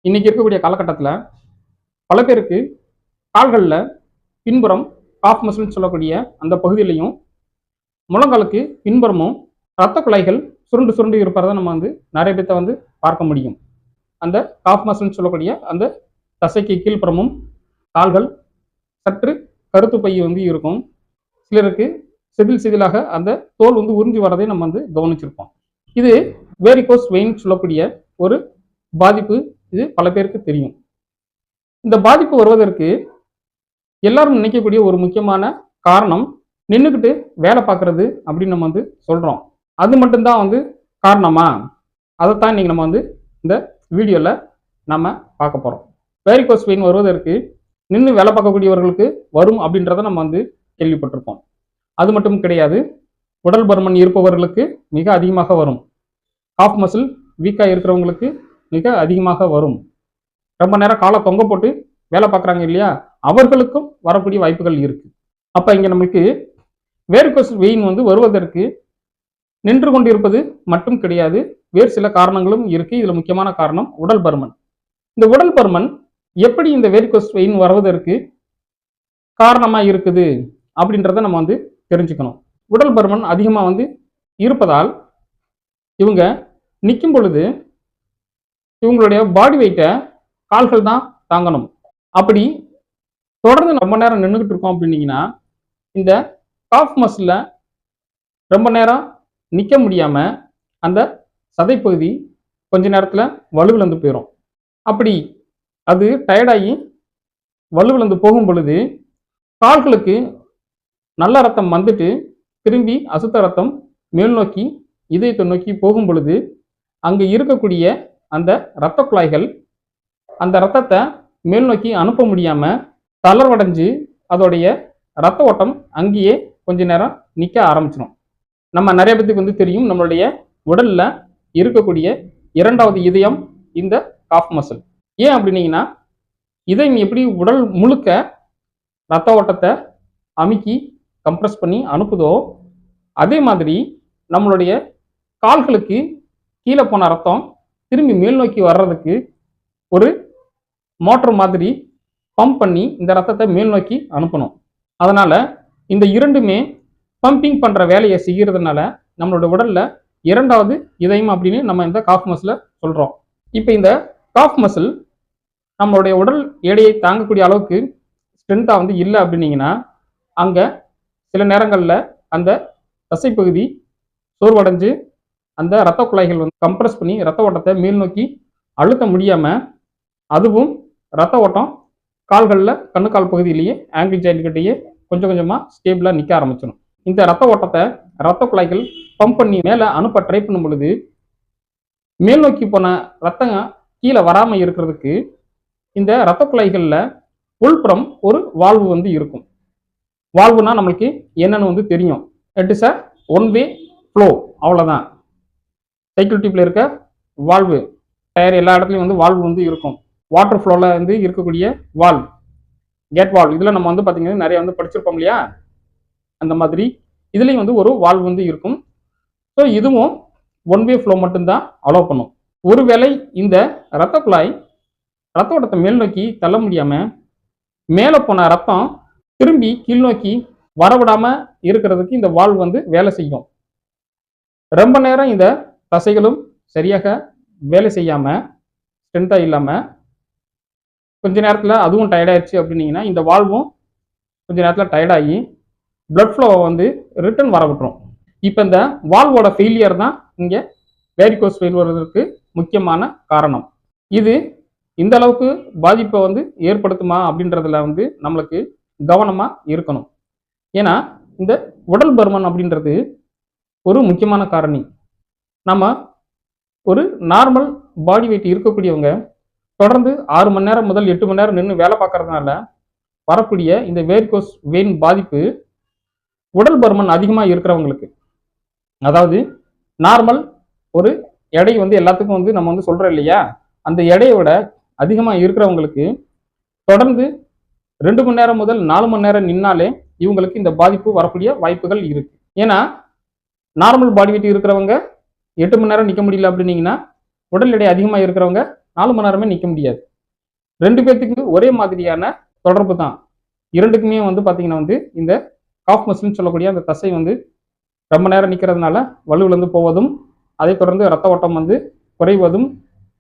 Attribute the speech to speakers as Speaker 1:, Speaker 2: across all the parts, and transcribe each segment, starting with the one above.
Speaker 1: இன்னைக்கு இருக்கக்கூடிய காலகட்டத்தில் பல பேருக்கு கால்களில் பின்புறம் காஃப் மசில்னு சொல்லக்கூடிய அந்த பகுதியிலையும் முழங்காலுக்கு பின்புறமும் இரத்த குழாய்கள் சுருண்டு சுருண்டு இருப்பதை நம்ம நிறைய பேர்த்த பார்க்க முடியும். அந்த காஃப் மசில்னு சொல்லக்கூடிய அந்த தசைக்கு கீழ்ப்புறமும் கால்கள் சற்று கருத்து பை இருக்கும். சிலருக்கு செதில் செதிலாக அந்த தோல் உறிஞ்சி வரதை நம்ம கவனிச்சிருப்போம். இது வேரிகோஸ் வெயின் சொல்லக்கூடிய ஒரு பாதிப்பு. இது பல பேருக்கு தெரியும். இந்த பாதிப்பு வருவதற்கு எல்லாரும் நினைக்கக்கூடிய ஒரு முக்கியமான காரணம் நின்றுக்கிட்டு வேலை பார்க்கறது அப்படின்னு நம்ம சொல்றோம். அது மட்டும்தான் காரணமா? அதைத்தான் இன்னைக்கு நம்ம இந்த வீடியோல நம்ம பார்க்க போறோம். வேரிகோஸ் வெயின் வருவதற்கு நின்று வேலை பார்க்கக்கூடியவர்களுக்கு வரும் அப்படின்றத நம்ம கேள்விப்பட்டிருப்போம். அது மட்டும் கிடையாது, உடல் பருமன் இருப்பவர்களுக்கு மிக அதிகமாக வரும். காஃப் மசில் வீக்காக இருக்கிறவங்களுக்கு மிக அதிகமாக வரும். ரொம்ப நேரம் காலை தொங்க போட்டு வேலை பார்க்குறாங்க இல்லையா, அவர்களுக்கும் வரக்கூடிய வாய்ப்புகள் இருக்கு. அப்போ இங்கே நமக்கு வேரிகோஸ் வெயின் வருவதற்கு நின்று கொண்டு இருப்பது மட்டும் கிடையாது, வேறு சில காரணங்களும் இருக்கு. இதுல முக்கியமான காரணம் உடல் பருமன். இந்த உடல் பருமன் எப்படி இந்த வேரிகோஸ் வெயின் வருவதற்கு காரணமா இருக்குது அப்படின்றத நம்ம தெரிஞ்சுக்கணும். உடல் பருமன் அதிகமா இருப்பதால் இவங்க நிற்கும் பொழுது இவங்களுடைய பாடி வெயிட்டை கால்கள் தான் தாங்கணும். அப்படி தொடர்ந்து ரொம்ப நேரம் நின்றுக்கிட்டு இருக்கோம் அப்படின்னீங்கன்னா இந்த காஃப் மசில்ல ரொம்ப நேரம் நிற்க முடியாம அந்த சதைப்பகுதி கொஞ்ச நேரத்தில் வலுவிழந்து போயிடும். அப்படி அது டயர்டாகி வலுவிழந்து போகும் பொழுது கால்களுக்கு நல்ல ரத்தம் வந்துட்டு திரும்பி அசுத்த ரத்தம் மேல் நோக்கி இதயத்தை நோக்கி போகும் பொழுது அங்கே இருக்கக்கூடிய அந்த இரத்த குழாய்கள் அந்த ரத்தத்தை மேல் நோக்கி அனுப்ப முடியாம தளர்வடைஞ்சு அதோடைய இரத்த ஓட்டம் அங்கேயே கொஞ்ச நேரம் நிற்க ஆரம்பிச்சிடும். நம்ம நிறைய பேத்துக்கு தெரியும், நம்மளுடைய உடல்ல இருக்கக்கூடிய இரண்டாவது இதயம் இந்த காஃப் மசில். ஏன் அப்படின்னீங்கன்னா இதயம் எப்படி உடல் முழுக்க இரத்த ஓட்டத்தை அமுக்கி கம்ப்ரஸ் பண்ணி அனுப்புதோ அதே மாதிரி நம்மளுடைய கால்களுக்கு கீழே போன ரத்தம் திரும்பி மேல் நோக்கி வர்றதுக்கு ஒரு மோட்டர் மாதிரி பம்ப் பண்ணி இந்த ரத்தத்தை மேல் நோக்கி அனுப்பணும். அதனால இந்த இரண்டுமே பம்பிங் பண்ற வேலையை செய்யறதுனால நம்மளோட உடல்ல இரண்டாவது இதயம் அப்படின்னு நம்ம இந்த காஃப் மசிலை சொல்றோம். இப்போ இந்த காஃப் மசில் நம்மளுடைய உடல் எடையை தாங்கக்கூடிய அளவுக்கு ஸ்ட்ரென்த்தா இல்லை அப்படின்னீங்கன்னா அங்க சில நேரங்கள்ல அந்த தசைப்பகுதி சோர்வடைஞ்சு அந்த இரத்த குழாய்கள் கம்ப்ரஸ் பண்ணி இரத்த ஓட்டத்தை மேல் நோக்கி அழுத்த முடியாம அதுவும் இரத்த ஓட்டம் கால்களில் கண்ணுக்கால் பகுதியிலேயே ஆங்கிள் ஜாயிண்ட் கிட்டேயே கொஞ்சம் கொஞ்சமாக ஸ்டேபிளாக நிற்க ஆரம்பிச்சிடும். இந்த இரத்த ஓட்டத்தை இரத்த குழாய்கள் பம்ப் பண்ணி மேலே அனுப்ப ட்ரை பண்ணும் பொழுது மேல் நோக்கி போன ரத்தம் கீழே வராமல் இருக்கிறதுக்கு இந்த இரத்த குழாய்களில் உள்புறம் ஒரு வால்வு இருக்கும். வால்வுனா நம்மளுக்கு என்னன்னு தெரியும். It is a one way flow, அவ்வளோதான். சைக்கிள் டியூப்ல இருக்க வால்வு, டயர் எல்லா இடத்துலையும் வால்வு இருக்கும். வாட்டர் ஃப்ளோவில் இருக்கக்கூடிய வால்வ், கேட் வால்வ், இதில் நம்ம பார்த்தீங்கன்னா நிறைய படிச்சிருப்போம் இல்லையா, அந்த மாதிரி இதுலேயும் ஒரு வால்வ் இருக்கும். ஸோ இதுவும் ஒன் வே ஃப்ளோ மட்டும்தான் அலோவ் பண்ணும். ஒருவேளை இந்த இரத்த குழாய் ரத்த ஓட்டத்தை மேல் நோக்கி தள்ள முடியாமல் மேலே போன ரத்தம் திரும்பி கீழ் நோக்கி வரவிடாம இருக்கிறதுக்கு இந்த வால்வ் வேலை செய்யும். ரொம்ப நேரம் இந்த தசைகளும் சரியாக வேலை செய்யாம ஸ்ட்ரென்த்தா இல்லாம கொஞ்ச நேரத்தில் அதுவும் டயர்டாயிருச்சு அப்படின்னீங்கன்னா இந்த வால்வும் கொஞ்ச நேரத்தில் டயர்டாகி பிளட் ஃப்ளோவை ரிட்டர்ன் வர விட்டுரும். இப்போ இந்த வால்வோட ஃபெயிலியர் தான் இங்கே வேரிகோஸ் வெயின் வருவதற்கு முக்கியமான காரணம். இது இந்த அளவுக்கு பாதிப்பை ஏற்படுத்துமா அப்படின்றதுல நம்மளுக்கு கவனமாக இருக்கணும். ஏன்னா இந்த உடல் பருமன் அப்படின்றது ஒரு முக்கியமான காரணி. நம்ம ஒரு நார்மல் பாடி வெயிட் இருக்கக்கூடியவங்க தொடர்ந்து 6 மணி நேரம் முதல் 8 மணி நேரம் நின்று வேலை பார்க்கறதுனால வரக்கூடிய இந்த வேரிகோஸ் வெயின் பாதிப்பு உடல் பருமன் அதிகமாக இருக்கிறவங்களுக்கு, அதாவது நார்மல் ஒரு எடை எல்லாத்துக்கும் நம்ம சொல்றோம் இல்லையா, அந்த எடையை விட அதிகமாக இருக்கிறவங்களுக்கு தொடர்ந்து 2 மணி நேரம் முதல் 4 மணி நேரம் நின்னாலே இவங்களுக்கு இந்த பாதிப்பு வரக்கூடிய வாய்ப்புகள் இருக்கு. ஏன்னா நார்மல் பாடி வெயிட் இருக்கிறவங்க 8 மணி நேரம் நிற்க முடியல அப்படின்னீங்கன்னா உடல் எடை அதிகமாக இருக்கிறவங்க 4 மணி நேரமே நிற்க முடியாது. 2 பேர்த்துக்கு ஒரே மாதிரியான தொடர்பு தான். 2க்குமே வந்து பார்த்தீங்கன்னா வந்து இந்த காஃப் மசில்னு சொல்லக்கூடிய அந்த தசை வந்து ரொம்ப நேரம் நிற்கிறதுனால வலுவிழந்து போவதும், அதைத் தொடர்ந்து ரத்த ஓட்டம் வந்து குறைவதும்,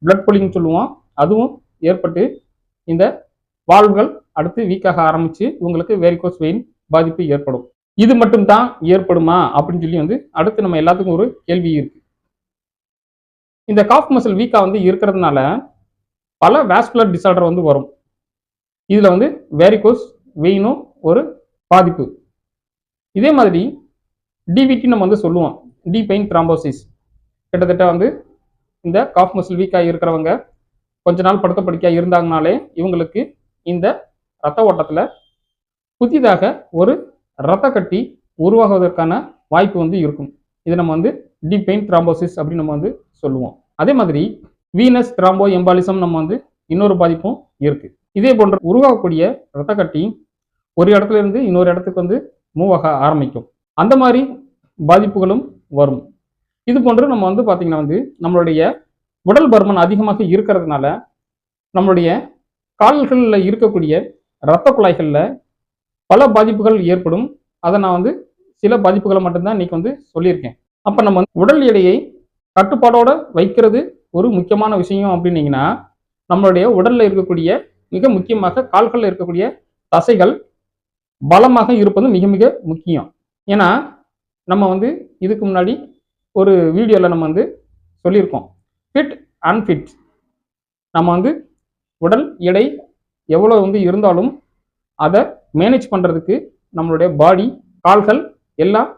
Speaker 1: பிளட் புல்லிங் சொல்லுவோம், அதுவும் ஏற்பட்டு இந்த வால்வுகள் அடுத்து வீக்காக ஆரம்பிச்சு உங்களுக்கு வேரிகோஸ் வெயின் பாதிப்பு ஏற்படும். இது மட்டும் தான் ஏற்படுமா அப்படின்னு சொல்லி வந்து அடுத்து நம்ம எல்லாத்துக்கும் ஒரு கேள்வி இருக்கு. இந்த காஃப் மசில் வீக்கா வந்து இருக்கிறதுனால பல வாஸ்குலர் டிசார்டர் வந்து வரும். இதுல வந்து வேரிகோஸ் வெயினும் ஒரு பாதிப்பு. இதே மாதிரி டிவிடி நம்ம வந்து சொல்லுவோம், டீப் வெயின் த்ராம்போசிஸ். கிட்டத்தட்ட வந்து இந்த காஃப் மசில் வீக்கா இருக்கிறவங்க கொஞ்ச நாள் படுத்த படுக்கையா இருந்தாங்கனாலே இவங்களுக்கு இந்த ரத்த ஓட்டத்துல புதிதாக ஒரு ரத்த கட்டி உருவாகுவதற்கான வாய்ப்பு வந்து இருக்கும். இது நம்ம வந்து டீப் வெயின் த்ராம்போசிஸ் அப்படின்னு நம்ம வந்து சொல்லுவோம். அதே மாதிரி வீனஸ் த்ராம்போ எம்பாலிசம் நம்ம வந்து இன்னொரு பாதிப்பும் இருக்கு. இதே போன்ற உருவாகக்கூடிய ரத்த கட்டி ஒரு இடத்துல இருந்து இன்னொரு இடத்துக்கு வந்து மூவ் ஆக ஆரம்பிக்கும். அந்த மாதிரி பாதிப்புகளும் வரும். இது போன்று நம்ம வந்து பார்த்தீங்கன்னா வந்து நம்மளுடைய உடல் பருமன் அதிகமாக இருக்கிறதுனால நம்மளுடைய கால்களில் இருக்கக்கூடிய இரத்த குழாய்களில் பல பாதிப்புகள் ஏற்படும். அதை நான் வந்து சில பாதிப்புகளை மட்டும்தான் இன்னைக்கு வந்து சொல்லியிருக்கேன். அப்போ நம்ம உடல் எடையை கட்டுப்பாடோட வைக்கிறது ஒரு முக்கியமான விஷயம் அப்படின்னீங்கன்னா, நம்மளுடைய உடல்ல இருக்கக்கூடிய மிக முக்கியமாக கால்களில் இருக்கக்கூடிய தசைகள் பலமாக இருப்பது மிக மிக முக்கியம். ஏன்னா நம்ம வந்து இதுக்கு முன்னாடி ஒரு வீடியோவில் நம்ம வந்து சொல்லியிருக்கோம், ஃபிட் அன்ஃபிட். நம்ம வந்து உடல் எடை எவ்வளோ வந்து இருந்தாலும் அதை மேனேஜ் பண்ணுறதுக்கு நம்மளுடைய பாடி, கால்கள் எல்லாம்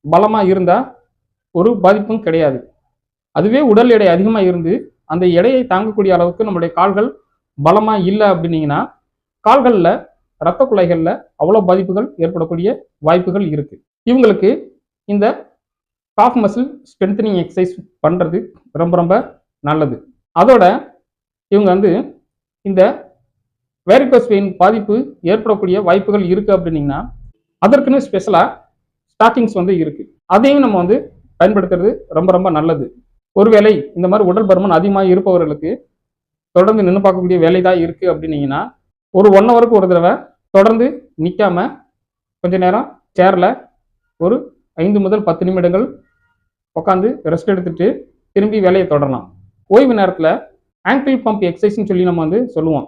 Speaker 1: பலமாக இருந்தால் ஒரு பாதிப்பும் கிடையாது. அதுவே உடல் எடை அதிகமாக இருந்து அந்த எடையை தாங்கக்கூடிய அளவுக்கு நம்மளுடைய கால்கள் பலமாக இல்லை அப்படின்னீங்கன்னா, கால்களில் இரத்த குழாய்களில் அவ்வளோ பாதிப்புகள் ஏற்படக்கூடிய வாய்ப்புகள் இருக்குது. இவங்களுக்கு இந்த காஃப் மசில் ஸ்ட்ரென்தனிங் எக்ஸசைஸ் பண்ணுறது ரொம்ப ரொம்ப நல்லது. அதோட இவங்க வந்து இந்த வேரிகோஸ் வெயின் பாதிப்பு ஏற்படக்கூடிய வாய்ப்புகள் இருக்குது அப்படின்னீங்கன்னா, அதற்குன்னு ஸ்பெஷலாக ஸ்டாக்கிங்ஸ் வந்து இருக்குது. அதையும் நம்ம வந்து பயன்படுத்துறது ரொம்ப ரொம்ப நல்லது. ஒருவேளை இந்த மாதிரி உடல் பருமன் அதிகமாக இருப்பவர்களுக்கு தொடர்ந்து நின்று பார்க்கக்கூடிய வேலை தான் இருக்குது அப்படின்னீங்கன்னா, ஒரு 1 ஹவருக்கு ஒரு தடவை தொடர்ந்து நிற்காம கொஞ்ச நேரம் சேரில் ஒரு 5 முதல் 10 நிமிடங்கள் உட்காந்து ரெஸ்ட் எடுத்துட்டு திரும்பி வேலையை தொடரலாம். ஓய்வு நேரத்தில் ஆங்கிள் பம்ப் எக்ஸசைஸ்ன்னு சொல்லி நம்ம வந்து சொல்லுவோம்.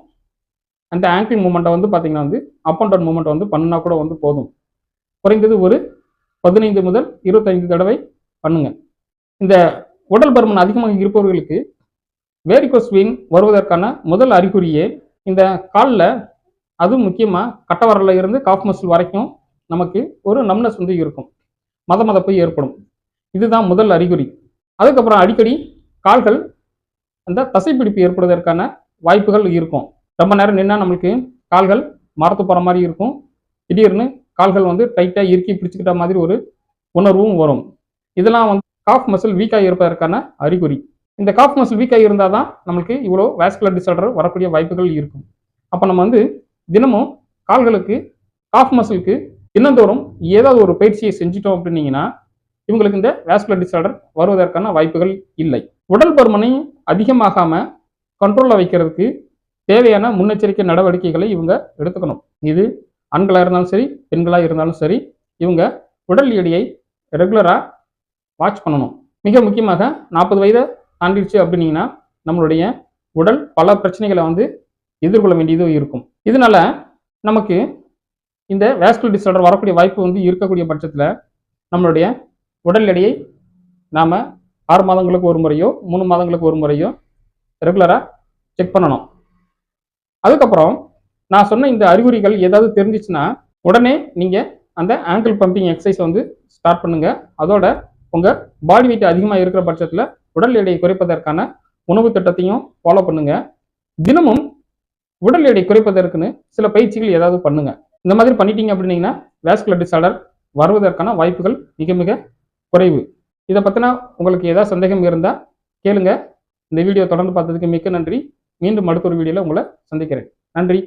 Speaker 1: அந்த ஆங்கிள் மூமெண்ட்டை வந்து பார்த்தீங்கன்னா வந்து அப் அண்ட் டவுன் மூமெண்ட் வந்து பண்ணினா கூட வந்து போதும். குறைந்தது ஒரு 15 முதல் 25 தடவை பண்ணுங்க. இந்த உடல் பருமன் அதிகமாக இருப்பவர்களுக்கு வேரிகோஸ் வெயின் வருவதற்கான முதல் அறிகுறியே இந்த காலில், அதுவும் முக்கியமாக கட்டவரல இருந்து காஃப் மசில் வரைக்கும் நமக்கு ஒரு நம்னஸ் வந்து இருக்கும், மதமதப்பு ஏற்படும். இதுதான் முதல் அறிகுறி. அதுக்கப்புறம் அடிக்கடி கால்கள் அந்த தசைப்பிடிப்பு ஏற்படுவதற்கான வாய்ப்புகள் இருக்கும். ரொம்ப நேரம் நின்னா நம்மளுக்கு கால்கள் மரத்து போகிற மாதிரி இருக்கும். திடீர்னு கால்கள் வந்து டைட்டாக இறுக்கி பிடிச்சிக்கிட்ட மாதிரி ஒரு உணர்வும் வரும். இதெல்லாம் வந்து காஃப் மசில் வீக்காக இருப்பதற்கான அறிகுறி. இந்த காஃப் மசில் வீக்காக இருந்தால் தான் நம்மளுக்கு இவ்வளோ வாஸ்குலர் டிசார்டர் வரக்கூடிய வாய்ப்புகள் இருக்கும். அப்போ நம்ம வந்து தினமும் கால்களுக்கு, காஃப் மசிலுக்கு தினந்தோறும் ஏதாவது ஒரு பயிற்சியை செஞ்சிட்டோம் அப்படின்னீங்கன்னா, இவங்களுக்கு இந்த வாஸ்குலர் டிசார்டர் வருவதற்கான வாய்ப்புகள் இல்லை. உடல் பருமனை அதிகமாகாமல் கண்ட்ரோலில் வைக்கிறதுக்கு தேவையான முன்னெச்சரிக்கை நடவடிக்கைகளை இவங்க எடுத்துக்கணும். இது ஆண்களாக இருந்தாலும் சரி, பெண்களாக இருந்தாலும் சரி, இவங்க உடல் எடையை ரெகுலராக வாட்ச் பண்ணணும். மிக முக்கியமாக 40 வயதை தாண்டிடுச்சு அப்படின்னீங்கன்னா நம்மளுடைய உடல் பல பிரச்சனைகளை வந்து எதிர்கொள்ள வேண்டியது இருக்கும். இதனால நமக்கு இந்த வாஸ்குலர் டிசார்டர் வரக்கூடிய வாய்ப்பு வந்து இருக்கக்கூடிய பட்சத்தில் நம்மளுடைய உடல் எடையை நாம் 6 மாதங்களுக்கு ஒரு முறையோ 3 மாதங்களுக்கு ஒரு முறையோ ரெகுலராக செக் பண்ணணும். அதுக்கப்புறம் நான் சொன்ன இந்த அறிகுறிகள் ஏதாவது தெரிஞ்சிச்சுன்னா உடனே நீங்கள் அந்த ஆங்கிள் பம்பிங் எக்ஸசைஸ் வந்து ஸ்டார்ட் பண்ணுங்கள். அதோட உங்கள் பாடி வெயிட் அதிகமாக இருக்கிற பட்சத்தில் உடல் எடையை குறைப்பதற்கான உணவு திட்டத்தையும் ஃபாலோ பண்ணுங்கள். தினமும் உடல் எடை குறைப்பதற்குன்னு சில பயிற்சிகள் ஏதாவது பண்ணுங்கள். இந்த மாதிரி பண்ணிட்டீங்க அப்படின்னீங்கன்னா வாஸ்குலர் டிசார்டர் வருவதற்கான வாய்ப்புகள் மிக மிக குறைவு. இதை பற்றினா உங்களுக்கு ஏதாவது சந்தேகம் இருந்தால் கேளுங்க. இந்த வீடியோ தொடர்ந்து பார்த்ததுக்கு மிக்க நன்றி. மீண்டும் அடுத்த ஒரு வீடியோவில் உங்களை சந்திக்கிறேன். நன்றி.